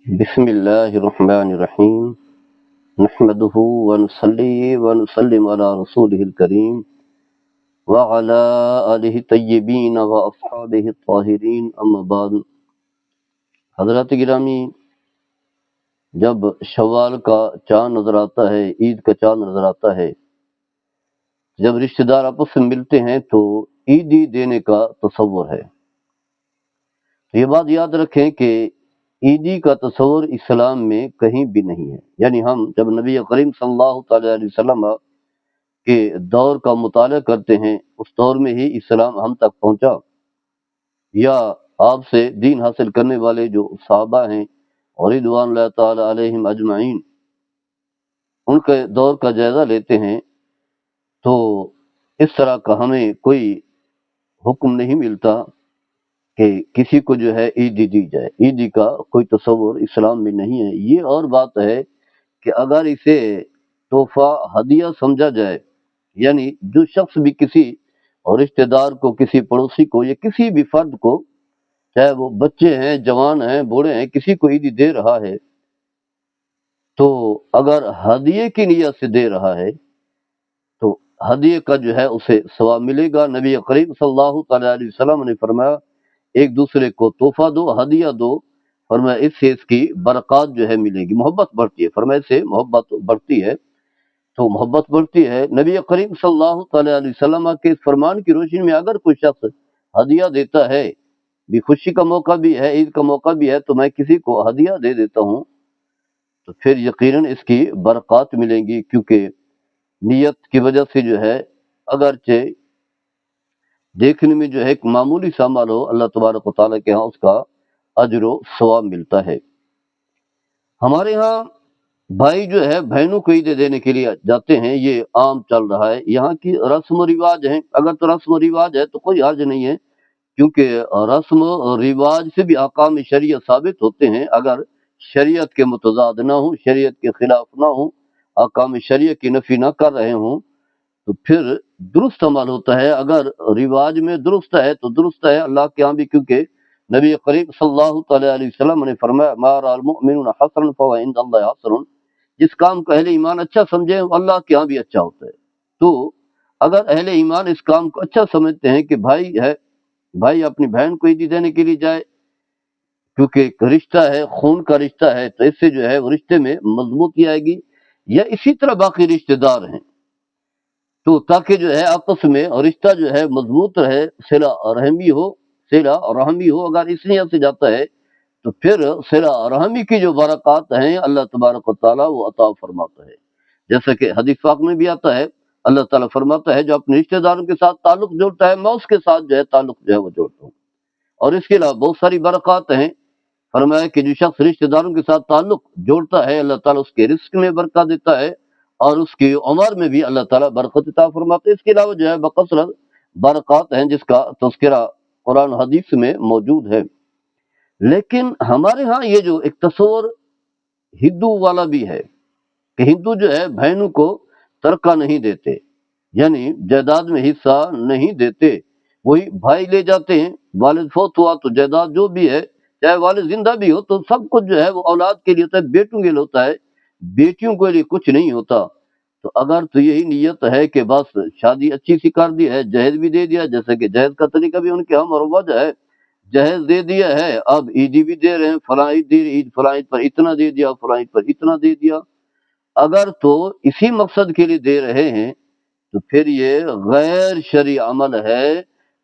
بسم اللہ الرحمن الرحیم نحمده ونصلی ونسلم علی رسولہ الکریم وعلی آلہ الطیبین واصحابہ الطاہرین اما بعد۔ حضرات گرامی، جب شوال کا چاند نظر آتا ہے، عید کا چاند نظر آتا ہے، جب رشتہ دار آپس میں ملتے ہیں تو عیدی دینے کا تصور ہے۔ یہ بات یاد رکھیں کہ عیدی کا تصور اسلام میں کہیں بھی نہیں ہے۔ یعنی ہم جب نبی کریم صلی اللہ تعالی علیہ وسلم کے دور کا مطالعہ کرتے ہیں، اس دور میں ہی اسلام ہم تک پہنچا، یا آپ سے دین حاصل کرنے والے جو صحابہ ہیں اور رضوان اللہ تعالی علیہم اجمعین، ان کے دور کا جائزہ لیتے ہیں تو اس طرح کا ہمیں کوئی حکم نہیں ملتا کہ کسی کو جو ہے عیدی دی جائے۔ عیدی کا کوئی تصور اسلام میں نہیں ہے۔ یہ اور بات ہے کہ اگر اسے تحفہ ہدیہ سمجھا جائے، یعنی جو شخص بھی کسی رشتہ دار کو، کسی پڑوسی کو، یا کسی بھی فرد کو، چاہے وہ بچے ہیں، جوان ہیں، بوڑھے ہیں، کسی کو عیدی دے رہا ہے تو اگر ہدیے کی نیت سے دے رہا ہے تو ہدیے کا جو ہے اسے ثواب ملے گا۔ نبی کریم صلی اللہ تعالی علیہ وسلم نے فرمایا ایک دوسرے کو تحفہ دو، ہدیہ دو، فرمایا اس سے اس کی برکات جو ہے ملے گی، محبت بڑھتی ہے۔ فرمایا اس سے محبت بڑھتی ہے تو محبت بڑھتی ہے۔ نبی کریم صلی اللہ تعالی علیہ وسلم کے اس فرمان کی روشنی میں اگر کوئی شخص ہدیہ دیتا ہے، بھی خوشی کا موقع بھی ہے، عید کا موقع بھی ہے، تو میں کسی کو ہدیہ دے دیتا ہوں تو پھر یقیناً اس کی برکات ملیں گی، کیونکہ نیت کی وجہ سے جو ہے اگرچہ دیکھنے میں جو ہے ایک معمولی سا عمل ہو، اللہ تبارک و تعالیٰ کے ہاں اس کا اجر و ثواب ملتا ہے۔ ہمارے ہاں بھائی جو ہے بہنوں کو عیدیں دینے کے لیے جاتے ہیں، یہ عام چل رہا ہے، یہاں کی رسم و رواج ہیں۔ اگر تو رسم و رواج ہے تو کوئی حرج نہیں ہے، کیونکہ رسم و رواج سے بھی احکام شریعت ثابت ہوتے ہیں۔ اگر شریعت کے متضاد نہ ہوں، شریعت کے خلاف نہ ہوں، احکام شریعت کی نفی نہ کر رہے ہوں تو پھر درست عمل ہوتا ہے۔ اگر رواج میں درست ہے تو درست ہے اللہ کے ہاں بھی، کیونکہ نبی کریم صلی اللہ تعالی علیہ وسلم نے فرمایا ما رأى المؤمنون حسنا فهو عند اللہ حسن، جس کام کو اہل ایمان اچھا سمجھے وہ اللہ کے ہاں بھی اچھا ہوتا ہے۔ تو اگر اہل ایمان اس کام کو اچھا سمجھتے ہیں کہ بھائی ہے، بھائی اپنی بہن کو عیدی دینے کے لیے جائے، کیونکہ ایک رشتہ ہے، خون کا رشتہ ہے، تو اس سے جو ہے وہ رشتے میں مضبوطی آئے گی، یا اسی طرح باقی رشتہ دار ہیں تو تاکہ جو ہے آپس میں رشتہ جو ہے مضبوط رہے، صلہ رحمی ہو، صلہ رحمی ہو۔ اگر اس نیت سے جاتا ہے تو پھر صلہ رحمی کی جو برکات ہیں اللہ تبارک و تعالیٰ وہ عطا فرماتا ہے۔ جیسا کہ حدیث پاک میں بھی آتا ہے، اللہ تعالیٰ فرماتا ہے جو اپنے رشتہ داروں کے ساتھ تعلق جوڑتا ہے میں اس کے ساتھ جو ہے تعلق جو ہے وہ جوڑتا ہوں۔ اور اس کے علاوہ بہت ساری برکات ہیں۔ فرمایا کہ جو شخص رشتہ داروں کے ساتھ تعلق جوڑتا ہے اللہ تعالیٰ اس کے رزق میں برکت دیتا ہے اور اس کی عمر میں بھی اللہ تعالیٰ برکت عطا فرماتے ہیں۔ اس کے علاوہ جو ہے بکثرت برکات ہیں جس کا تذکرہ قرآن حدیث میں موجود ہے۔ لیکن ہمارے ہاں یہ جو ایک تصور ہندو والا بھی ہے کہ ہندو جو ہے بہنوں کو ترکہ نہیں دیتے، یعنی جائیداد میں حصہ نہیں دیتے، وہی بھائی لے جاتے ہیں۔ والد فوت ہوا تو جائیداد جو بھی ہے، چاہے والد زندہ بھی ہو تو سب کچھ جو ہے وہ اولاد کے لیے ہوتا ہے، بیٹوں کے لیے ہوتا ہے، بیٹیوں کے لیے کچھ نہیں ہوتا۔ تو اگر تو یہی نیت ہے کہ بس شادی اچھی سی کر دی ہے، جہیز بھی دے دیا، جیسے کہ جہیز کا طریقہ بھی ان کے ہم مروج ہے، جہیز دے دیا ہے، اب عیدی بھی دے رہے ہیں، فلاں عید دی، عید فلاں عید پر اتنا دے دیا، فلاں عید پر اتنا دے دیا، اگر تو اسی مقصد کے لیے دے رہے ہیں تو پھر یہ غیر شرعی عمل ہے۔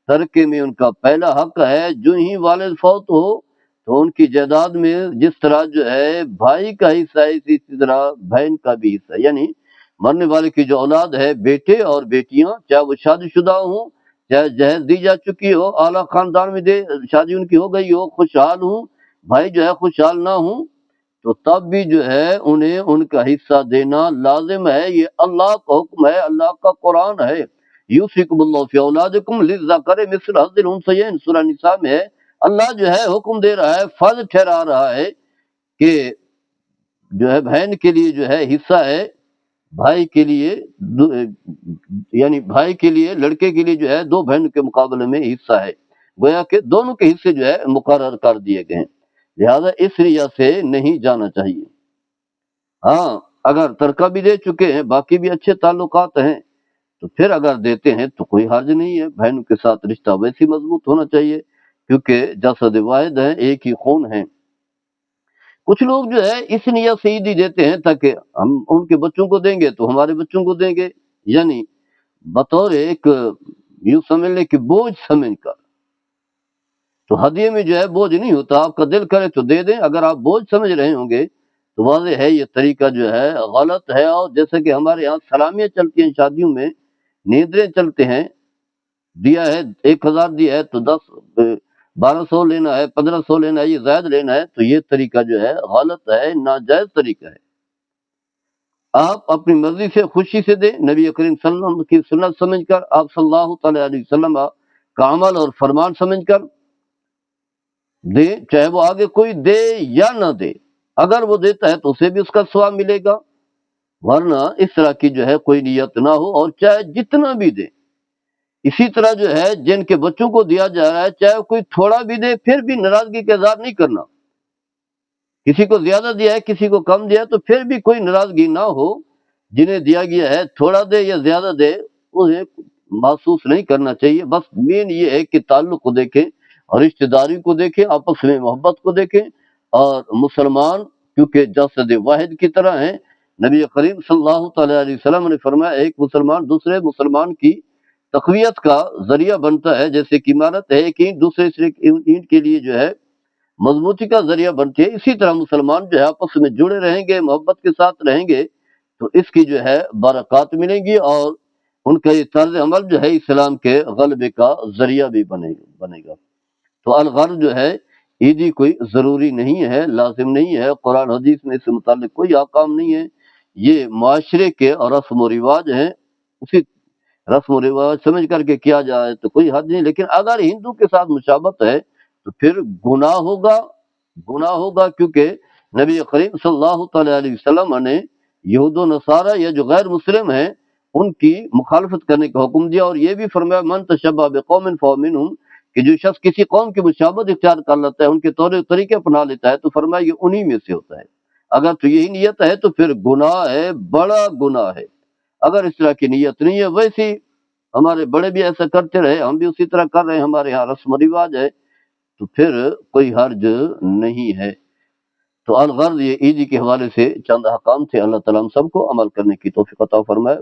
ترکے میں ان کا پہلا حق ہے، جو ہی والد فوت ہو تو ان کی جائیداد میں جس طرح جو ہے بھائی کا حصہ ہے اسی طرح بہن کا بھی حصہ ہے، یعنی مرنے والے کی جو اولاد ہے، بیٹے اور بیٹیاں، چاہے وہ شادی شدہ ہوں، چاہے جہیز دی جا چکی ہو، اعلیٰ خاندان میں دے شادی ان کی ہو گئی ہو، خوشحال ہوں، بھائی جو ہے خوشحال نہ ہوں، تو تب بھی جو ہے انہیں ان کا حصہ دینا لازم ہے۔ یہ اللہ کا حکم ہے، اللہ کا قرآن ہے۔ یوصیکم اللہ فی اولادکم للذکر مثل حظ الانثیین، سورہ نساء میں ہے۔ اللہ جو ہے حکم دے رہا ہے، فرض ٹھہرا رہا ہے کہ جو ہے بہن کے لیے جو ہے حصہ ہے، بھائی کے لیے یعنی بھائی کے لیے، لڑکے کے لیے جو ہے دو بہن کے مقابلے میں حصہ ہے، گویا کہ دونوں کے حصے جو ہے مقرر کر دیے گئے ہیں۔ لہذا اس نیت سے نہیں جانا چاہیے۔ ہاں اگر ترکہ بھی دے چکے ہیں، باقی بھی اچھے تعلقات ہیں، تو پھر اگر دیتے ہیں تو کوئی حرج نہیں ہے۔ بہنوں کے ساتھ رشتہ ویسے مضبوط ہونا چاہیے کیونکہ جسد واحد ہے، ایک ہی خون ہے۔ کچھ لوگ جو ہے اس نیت سے عیدی دیتے ہیں تاکہ ہم ان کے بچوں کو دیں گے تو ہمارے بچوں کو دیں گے، یعنی بطور ایک یوں سمجھ لیں کہ بوجھ سمجھ کر۔ تو ہدیے میں جو ہے بوجھ نہیں ہوتا، آپ کا دل کرے تو دے دیں، اگر آپ بوجھ سمجھ رہے ہوں گے تو واضح ہے یہ طریقہ جو ہے غلط ہے۔ اور جیسے کہ ہمارے یہاں سلامیاں چلتی ہیں شادیوں میں، نیندریں چلتے ہیں، دیا ہے 1000 دیا ہے تو 1200 لینا ہے، 1500 لینا ہے، یہ زائد لینا ہے، تو یہ طریقہ جو ہے غلط ہے، ناجائز طریقہ ہے۔ آپ اپنی مرضی سے خوشی سے دیں، نبی کریم صلی اللہ علیہ وسلم کی سنت سمجھ کر، آپ صلی اللہ تعالی علیہ وسلم کا عمل اور فرمان سمجھ کر دیں، چاہے وہ آگے کوئی دے یا نہ دے۔ اگر وہ دیتا ہے تو اسے بھی اس کا ثواب ملے گا، ورنہ اس طرح کی جو ہے کوئی نیت نہ ہو، اور چاہے جتنا بھی دے۔ اسی طرح جو ہے جن کے بچوں کو دیا جا رہا ہے، چاہے کوئی تھوڑا بھی دے، پھر بھی ناراضگی کا اظہار نہیں کرنا۔ کسی کو زیادہ دیا ہے، کسی کو کم دیا ہے، تو پھر بھی کوئی ناراضگی نہ ہو۔ جنہیں دیا گیا ہے تھوڑا دے یا زیادہ دے، انہیں محسوس نہیں کرنا چاہیے۔ بس مین یہ ہے کہ تعلق کو دیکھیں اور رشتہ داری کو دیکھیں، آپس میں محبت کو دیکھیں، اور مسلمان کیونکہ جسد واحد کی طرح ہیں۔ نبی کریم صلی اللہ تعالی علیہ وسلم نے فرمایا ایک مسلمان دوسرے مسلمان کی تقویت کا ذریعہ بنتا ہے، جیسے کہ عمارت ہے، ایک اینٹ دوسرے اینٹ کے لیے جو ہے مضبوطی کا ذریعہ بنتی ہے، اسی طرح مسلمان جو ہے آپس میں جڑے رہیں گے، محبت کے ساتھ رہیں گے تو اس کی جو ہے برکات ملیں گی، اور ان کا یہ طرز عمل جو ہے اسلام کے غلبے کا ذریعہ بھی بنے گا۔ تو الغرض جو ہے عیدی کوئی ضروری نہیں ہے، لازم نہیں ہے، قرآن حدیث میں اس سے متعلق کوئی احکام نہیں ہے، یہ معاشرے کے اور رسم و رواج ہیں، اسی رسم و رواج سمجھ کر کے کیا جائے تو کوئی حد نہیں۔ لیکن اگر ہندو کے ساتھ مشابہت ہے تو پھر گناہ ہوگا کیونکہ نبی کریم صلی اللہ تعالی علیہ وسلم نے یہود و نصارہ یا جو غیر مسلم ہیں ان کی مخالفت کرنے کا حکم دیا، اور یہ بھی فرمایا من تشبہ بقوم فہو منہم، کہ جو شخص کسی قوم کی مشابہت اختیار کر لیتا ہے، ان کے طور طریقے اپنا لیتا ہے، تو فرمایا یہ انہی میں سے ہوتا ہے۔ اگر تو یہی نیت ہے تو پھر گناہ ہے، بڑا گناہ ہے۔ اگر اس طرح کی نیت نہیں ہے، ویسی ہمارے بڑے بھی ایسا کرتے رہے، ہم بھی اسی طرح کر رہے ہیں، ہمارے یہاں رسم و رواج ہے، تو پھر کوئی حرج نہیں ہے۔ تو الغرض یہ عیدی کے حوالے سے چند احکام تھے، اللہ تعالیٰ ہم سب کو عمل کرنے کی توفیق عطا فرمائے۔